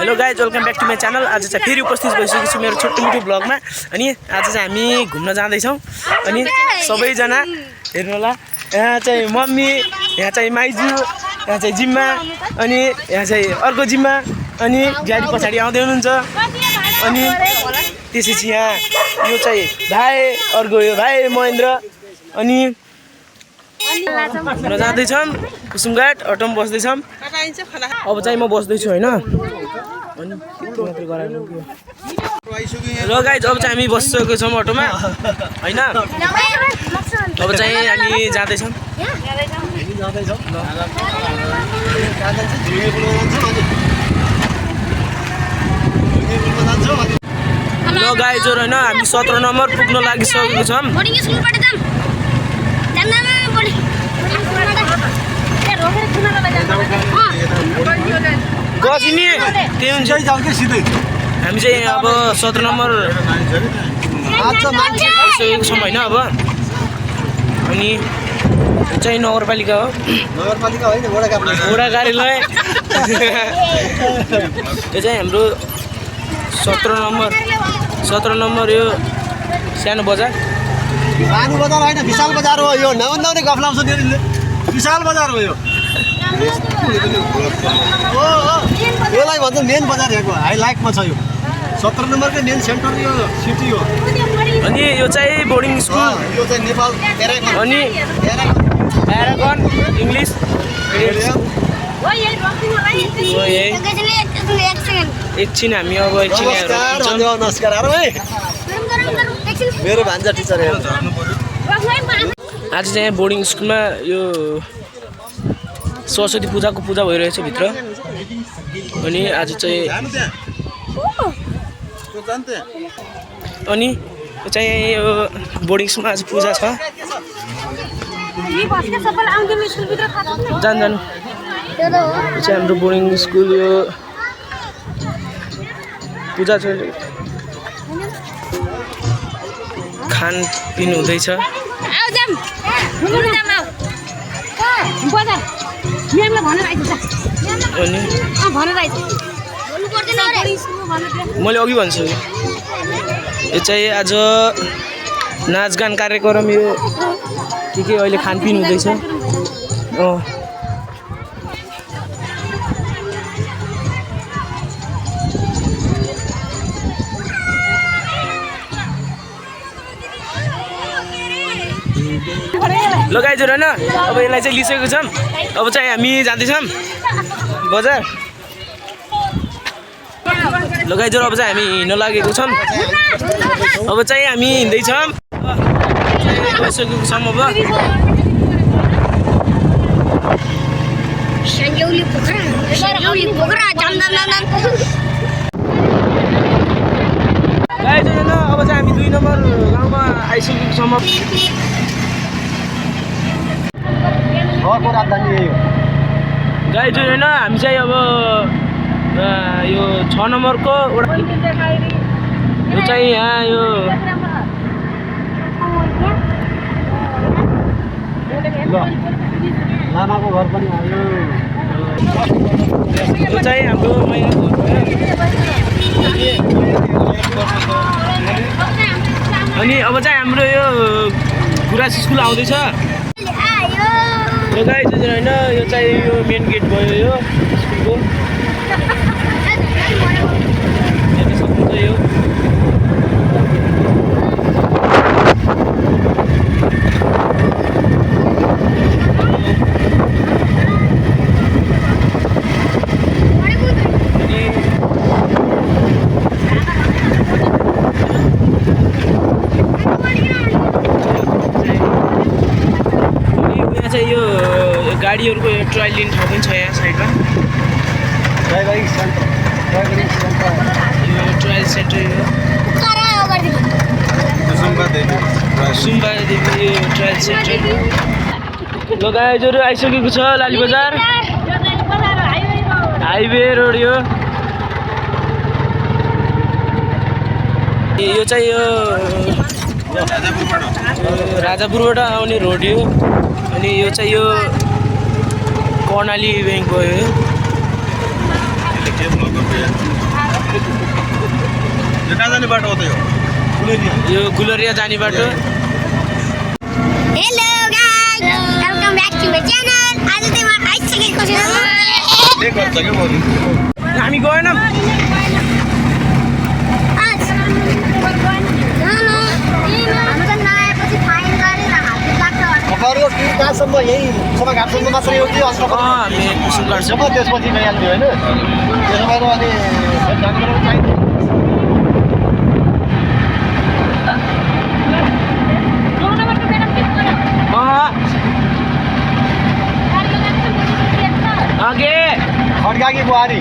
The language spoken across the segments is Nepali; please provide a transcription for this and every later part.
Hello guys, welcome back to my channel. आज चाहिँ फेरि उपस्थित भइसकेको छु मेरो छोटो मिठो ब्लगमा। अनि आज चाहिँ हामी घुम्न जाँदैछौँ। अनि सबैजना हेर्नु होला, यहाँ चाहिँ मम्मी, यहाँ चाहिँ माइजू, यहाँ चाहिँ जिम्मा, अनि यहाँ चाहिँ अर्को जिम्मा, अनि गाडी पछाडि आउँदै हुनुहुन्छ। अनि त्यसपछि यहाँ यो चाहिँ भाइ, अर्को यो भाइ महेन्द्र। अनि घुम्न जाँदैछौँ कुसुमघाट अटोमा बस्दैछौँ। अब चाहिँ म बस्दैछु होइन। अनि र गाइज अब चाहिँ हामी बसिसकेको छौँ अटोमा होइन। अब चाहिँ हामी जाँदैछौँ। ल गाइजहरु होइन, हामी 17 नम्बर पुग्न लागिसकेको छौँ। गसिनी त्यही हुन्छ हामी चाहिँ अब 17 नम्बर आइसकेको छौँ होइन। अब अनि चाहिँ नगरपालिका हो, वडा कार्यालय। यो चाहिँ हाम्रो 17 नम्बर यो सानो बजार होइन, विशाल बजार हो। यो नभन्दा गफ लाउँछ विशाल बजार हो यो। यसलाई भन्छ मेन बजार यहाँको, हाइलाइटमा छ यो 17 नम्बरको मेन सेन्टर यो सिटी हो। अनि यो चाहिँ बोर्डिङ स्कुल, यो चाहिँ नेपाल अनि प्यारागन इङ्ग्लिस एकछिन हामी अब नमस्कार मेरो भान्जा टिचर। आज चाहिँ बोर्डिङ स्कुलमा यो सरस्वती पूजाको पूजा भइरहेछ भित्र। अनि आज चाहिँ अनि चाहिँ यो बोर्डिङ स्कुलमा आज पूजा छ। जानु यो चाहिँ हाम्रो बोर्डिङ स्कुल, यो पूजा छ, खानपिन हुँदैछ। मैले अघि भन्छु, यो चाहिँ आज नाचगान कार्यक्रम, यो के अहिले खानपिन हुँदैछ। ल गाइजहरु होइन, अब यसलाई चाहिँ लिइसकेको छौँ। अब चाहिँ हामी जाँदैछौँ बजार। ल गाइजहरु अब चाहिँ हामी हिँड्न लागेको छौँ। अब चाहिँ हामी हिँड्दैछौँ, गइसकेको छौँ। अब गाइजहरु होइन, अब चाहिँ हामी 2 नम्बर गाउँमा आइसकेको छौँ। गाइजहरु होइन, हामी चाहिँ अब यो 6 नम्बरको यो चाहिँ यहाँ यो लामाको घर पनि आयो। यो चाहिँ हाम्रो मैया घर हो। अनि अब चाहिँ हाम्रो यो गुराँस स्कुल आउँदैछ। यो गाइजहरु होइन, यो चाहिँ यो मेन गेट भयो यो स्कुलको। हेर्न सक्नुहुन्छ यो। यो गाडीहरूको ट्रायल लिने ठाउँ पनि छ यहाँ साइडमा। यो ट्रायल सेन्टर यो सुम्बादेवी यो ट्रायल सेन्टर। ल गाइजहरु आइसकेको छ लाली बजार हाइवे रोड। यो चाहिँ यो राजापुरबाट आउने रोड यो। अनि यो चाहिँ यो कर्णाली बैंक हो। के ब्लग गर्दै यो कहाँ जाने बाटो हो त यो गुलरिया जाने बाटो। Hello guys, welcome back to my channel. आज चाहिँ म आइसकेको छु। के गर्छ के म हामी गएनौँ। तपाईँहरूको टिम कहाँसम्म यही सभाघाटसम्म मात्रै हो कि अन्त हामी कुसुमघाटसम्म। त्यसपछि गइहाल्थ्यो होइन त्यसो भएर अनि जानकारी चाहिन्छ। आगे खड्का कि बुहारी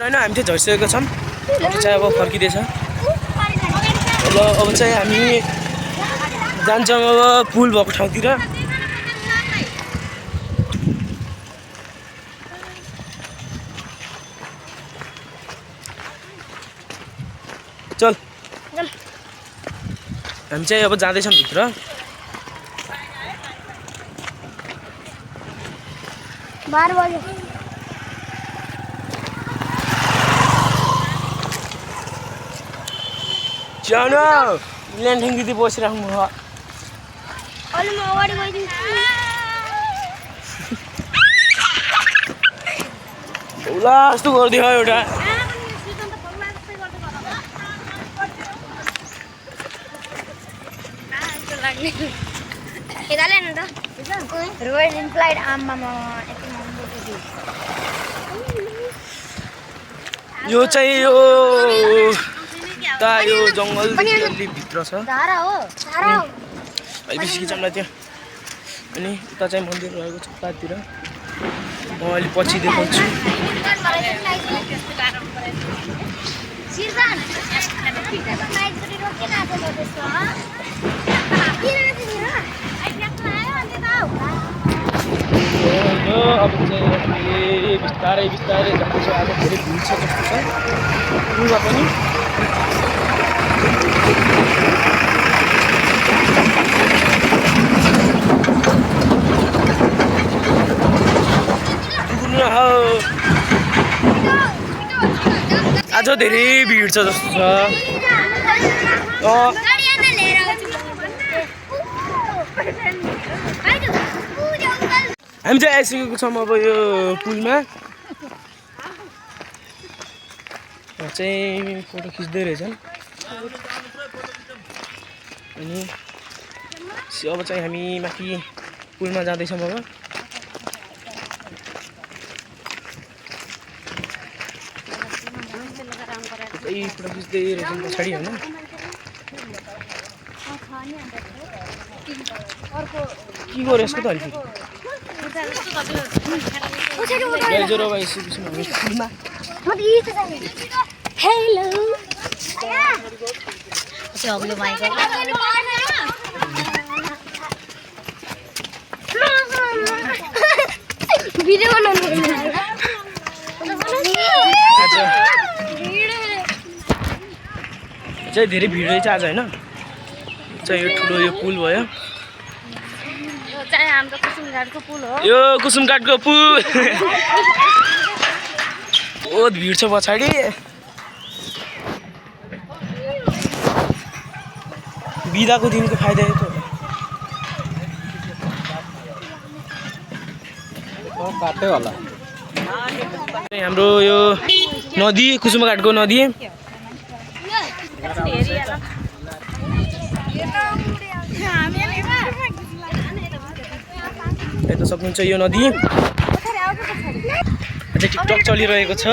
होइन हामी चाहिँ झरिसकेको छौँ। अब चाहिँ अब फर्किँदैछ। ल अब चाहिँ हामी जान्छौँ अब पुल भएको ठाउँतिर। चल हामी चाहिँ अब जाँदैछौँ भित्र। जान ल्यान्डिङ दिदी बसिराख्नु भयो। अलि म अगाडि गइदिन्छु। होला जस्तो गरिदियो एउटा। यता ल्याउनु त रोयल इन्फ्लाइट आम्मामा यति महँगो थियो। यो चाहिँ यो त यो जङ्गल भित्र छ। धारा हो धारा हो। अहिले बेसी खिचाउँला त्यो। अनि उता चाहिँ मन्दिर रहेको छ उतातिर। म अहिले पछि देखाउँछु। अब चाहिँ बिस्तारै बिस्तारै जान्छ। आज धेरै भिड छ जस्तो छ पुलमा पनि। आज धेरै भिड छ जस्तो छ। हामी चाहिँ आइसकेको छौँ अब यो पुलमा। चाहिँ फोटो खिच्दै रहेछन्। अनि अब चाहिँ हामी माथि पुलमा जाँदैछौँ। अब फोटो खिच्दै रहेछन् पछाडि होइन। के गर्यो यसको त अलिक ज्वरो भइसकेको छौँ हामी पुलमा। हेलो भिडियो बनाउनु चाहिँ धेरै भिड रहेछ आज होइन। चाहिँ यो ठुलो यो पुल भयो। हाम्रो कुसुमघाटको पुल हो। यो कुसुमघाटको पुल बहुत भिड छ पछाडि। बिदाको दिनको फाइदा यो काट्दै होला। हाम्रो यो नदी कुसुमघाटको नदी। हेर्न सक्नुहुन्छ यो नदी। टिकटक चलिरहेको छ।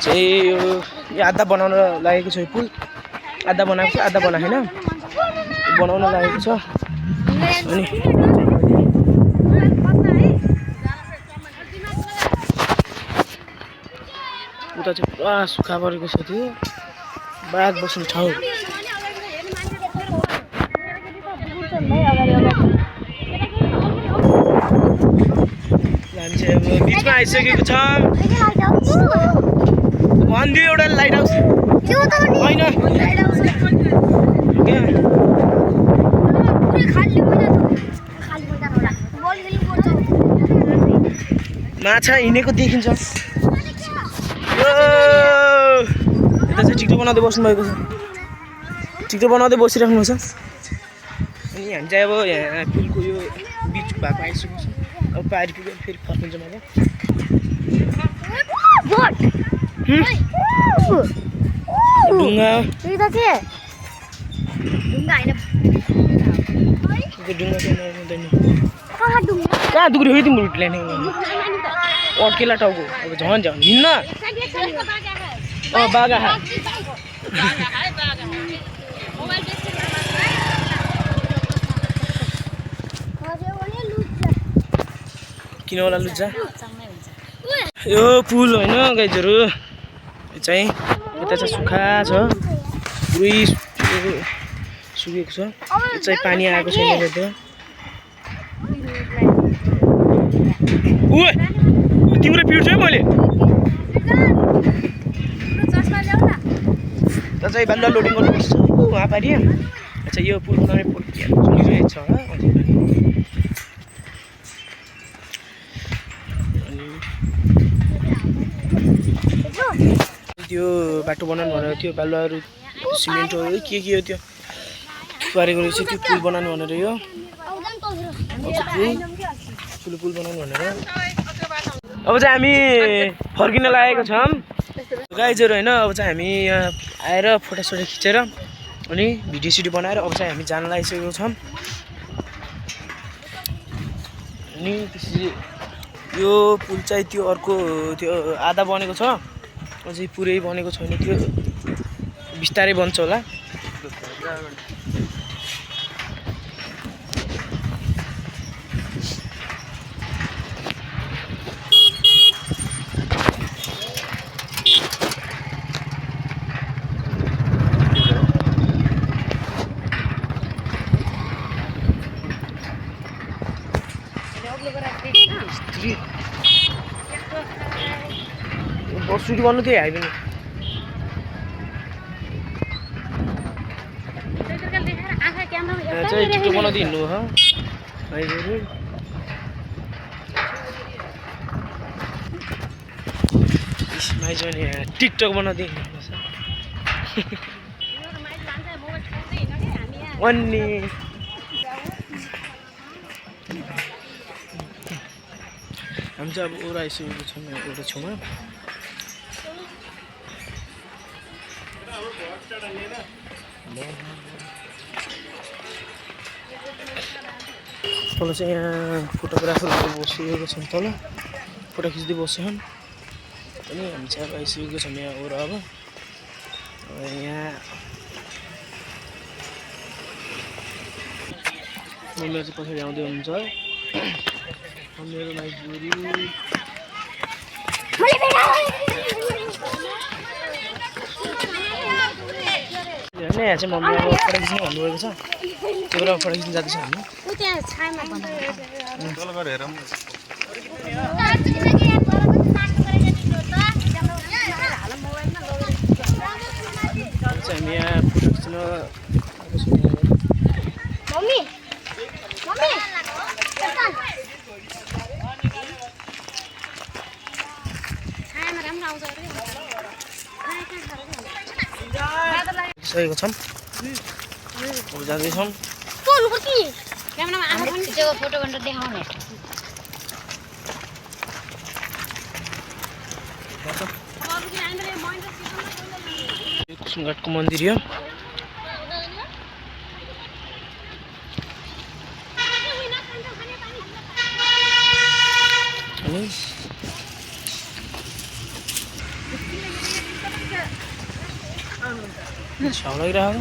चाहिँ यो आधा बनाउन लागेको छ। यो पुल आधा बनाएको छ आधा बनाएन बनाउन लागेको छ। अनि उता चाहिँ पुरा सुक्खा परेको छ। त्यो बाघ बस्ने ठाउँ। हामी चाहिँ अब बिचमा आइसकेको छ। भनिदियो एउटा लाइट हाउस होइन। माछा हिँडेको देखिन्छ। यता चाहिँ टिकटक बनाउँदै बस्नुभएको छ, टिकटक बनाउँदै बसिराख्नु छ। अनि हामी चाहिँ अब यहाँ पुलको यो बिच भएको आइसकेको छ। अब पारि पुगेर फेरि फर्किन्छ मलाई। ढुङ्गा ढुङ्गा होइन ढुङ्गा चाहिँ नहुँदैन। कहाँ ढुङ्गा कहाँ दुग्री हो तिम्रो रुटले नि अड्केला टाउको अब झन् झन् हिँड्न। बागा किन होला लुच्चा यो पुल होइन गाइजहरू। यो चाहिँ यता चाहिँ सुक्खा छ, पुरै सुकेको छ। यो चाहिँ पानी आएको छैन यता। तिम्रो पिट्छु है मैले। त चाहिँ बालुवा लोडिङ गर्नुपर्छ वहाँ पारि। अच्छा यो पुल बनाउने प्रक्रिया चलिरहेको छ होला अझै पनि। त्यो बाटो बनाउनु भनेर त्यो बालुवाहरू सिमेन्टहरू के हो त्यो पारेको रहेछ त्यो पुल बनाउनु भनेर। यो पुल बनाउनु भनेर अब चाहिँ हामी फर्किन लागेको छौँ गाइजहरू होइन। अब चाहिँ हामी यहाँ आएर फोटोसोटो खिचेर अनि भिडियो सिडियो बनाएर अब चाहिँ हामी जान लागिसकेको छौँ। अनि त्यसपछि यो पुल चाहिँ त्यो अर्को त्यो आधा बनेको छ, अझै पुरै बनेको छैन। त्यो बिस्तारै बन्छ होला। बस सुट गर्नु थियो आइ पनि। चाहिँ टिकटक बनाउँदै हिँड्नु हो भाइहरू। माइजले टिकटक बनाउँदै हिँड्नु छ अनि हामी चाहिँ अब ओरा आइसकेको छौँ एउटा छेउमा। तल चाहिँ यहाँ फोटोग्राफरहरू बसिरहेको छन्, तल फोटो खिच्दै बस्छन्। अनि हामी चाहिँ अब आइसकेको छौँ यहाँ ओरा। अब यहाँ मेरो चाहिँ पछाडि आउँदै हुनुहुन्छ मेरो माइजोरी। हेर्ने यहाँ चाहिँ मम्मी अब फोटो खिच्नु भन्नुभएको छ, त्यो बेला फोटो खिच्नु जाँदैछ हामी। हामी यहाँ फोटो खिच्न सकेको छौँ। अब जाँदैछौँ। फोटो भनेर देखाउने कुसुमघाटको मन्दिर हो। अनि छाउ लागिरहेको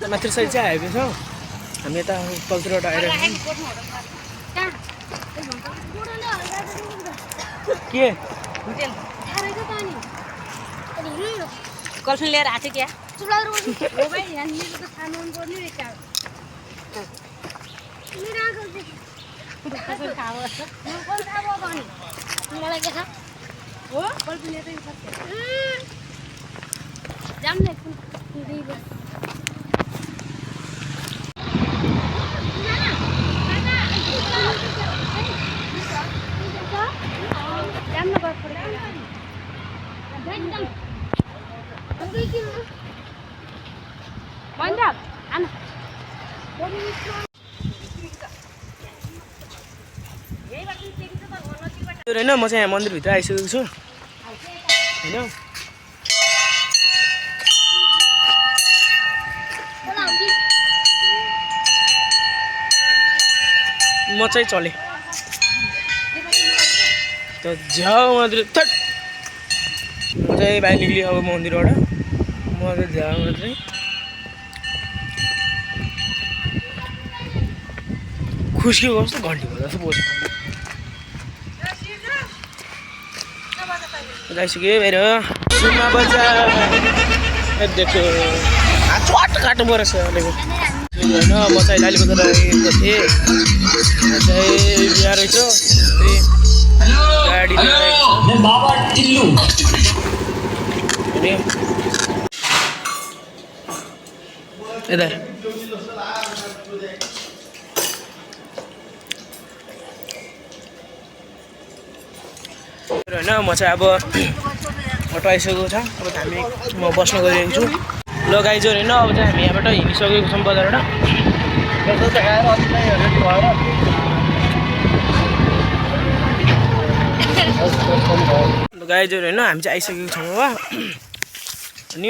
माथि साइड चाहिँ हाइवे छ। हामी यता कल्चरबाट आइरहेको के गर्लफ्रेन्ड लिएर आएको थियो क्या होइन म चाहिँ यहाँ मन्दिरभित्र आइसकेको छु होइन म चाहिँ चलेँ त झ्याउ मात्रै थट म चाहिँ बाहिर निक्लेँ अब मन्दिरबाट म चाहिँ झ्याउ मात्रै खुस्किएको कस्तो घन्टी भयो जस्तो बोल्छ आइसक्यो बाहिर सुनमा बजार देखो चट काट्नु परेछ अहिलेको होइन म चाहिँ लाली बजार आएको थिएँ चाहिँ बिहा रहेछ गाडी यता होइन म चाहिँ अब अटो आइसकेको छ अब हामी म बस्न गइरहेको छु ल गाइजहरू होइन अब चाहिँ हामी यहाँबाट हिँडिसकेको छौँ बजारबाट ल गाइजहरू होइन हामी चाहिँ आइसकेको छौँ अब अनि